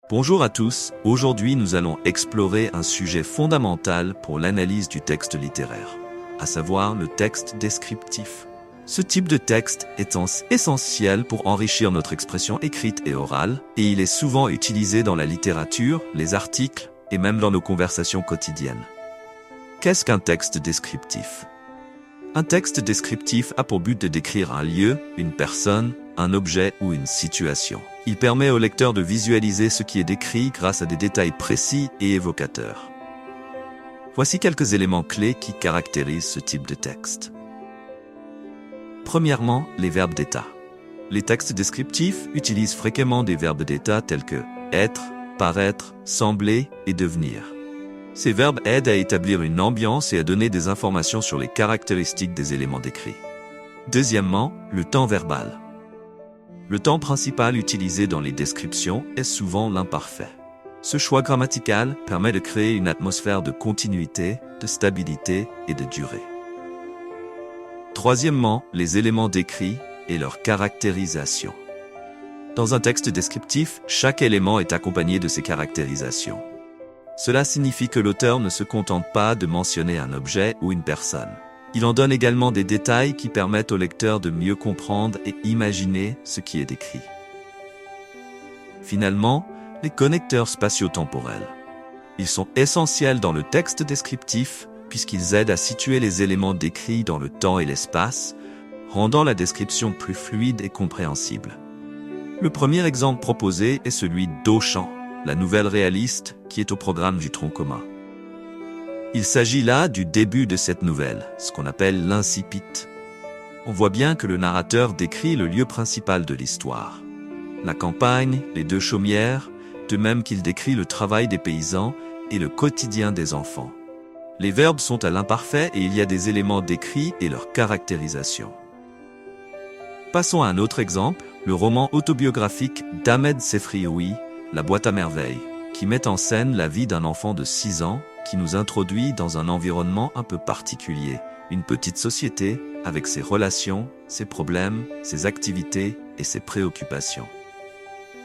Bonjour à tous, aujourd'hui nous allons explorer un sujet fondamental pour l'analyse du texte littéraire, à savoir le texte descriptif. Ce type de texte est essentiel pour enrichir notre expression écrite et orale, et il est souvent utilisé dans la littérature, les articles et même dans nos conversations quotidiennes. Qu'est-ce qu'un texte descriptif ? Un texte descriptif a pour but de décrire un lieu, une personne, un objet ou une situation. Il permet au lecteur de visualiser ce qui est décrit grâce à des détails précis et évocateurs. Voici quelques éléments clés qui caractérisent ce type de texte. Premièrement, les verbes d'état. Les textes descriptifs utilisent fréquemment des verbes d'état tels que être, paraître, sembler et devenir. Ces verbes aident à établir une ambiance et à donner des informations sur les caractéristiques des éléments décrits. Deuxièmement, le temps verbal. Le temps principal utilisé dans les descriptions est souvent l'imparfait. Ce choix grammatical permet de créer une atmosphère de continuité, de stabilité et de durée. Troisièmement, les éléments décrits et leur caractérisation. Dans un texte descriptif, chaque élément est accompagné de ses caractérisations. Cela signifie que l'auteur ne se contente pas de mentionner un objet ou une personne. Il en donne également des détails qui permettent au lecteur de mieux comprendre et imaginer ce qui est décrit. Finalement, les connecteurs spatio-temporels. Ils sont essentiels dans le texte descriptif puisqu'ils aident à situer les éléments décrits dans le temps et l'espace, rendant la description plus fluide et compréhensible. Le premier exemple proposé est celui d'Auchan, la nouvelle réaliste qui est au programme du tronc commun. Il s'agit là du début de cette nouvelle, ce qu'on appelle l'incipit. On voit bien que le narrateur décrit le lieu principal de l'histoire. La campagne, les deux chaumières, de même qu'il décrit le travail des paysans et le quotidien des enfants. Les verbes sont à l'imparfait et il y a des éléments décrits et leur caractérisation. Passons à un autre exemple, le roman autobiographique d'Ahmed Sefrioui, La boîte à merveilles, qui met en scène la vie d'un enfant de 6 ans qui nous introduit dans un environnement un peu particulier, une petite société avec ses relations, ses problèmes, ses activités et ses préoccupations.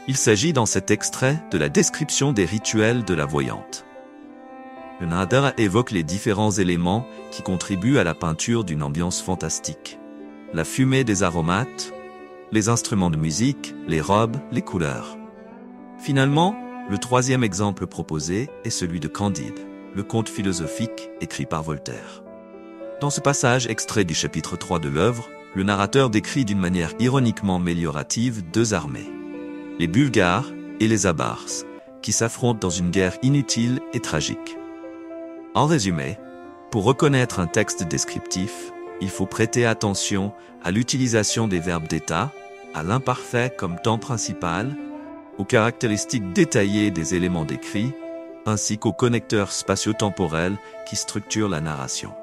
Il s'agit dans cet extrait de la description des rituels de la voyante. Le narrateur évoque les différents éléments qui contribuent à la peinture d'une ambiance fantastique. La fumée des aromates, les instruments de musique, les robes, les couleurs. Finalement, le troisième exemple proposé est celui de Candide, le conte philosophique écrit par Voltaire. Dans ce passage extrait du chapitre 3 de l'œuvre, le narrateur décrit d'une manière ironiquement méliorative deux armées, les Bulgares et les Avars, qui s'affrontent dans une guerre inutile et tragique. En résumé, pour reconnaître un texte descriptif, il faut prêter attention à l'utilisation des verbes d'état, à l'imparfait comme temps principal, aux caractéristiques détaillées des éléments décrits, ainsi qu'aux connecteurs spatio-temporels qui structurent la narration.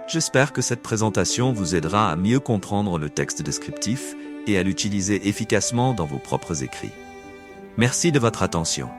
J'espère que cette présentation vous aidera à mieux comprendre le texte descriptif et à l'utiliser efficacement dans vos propres écrits. Merci de votre attention.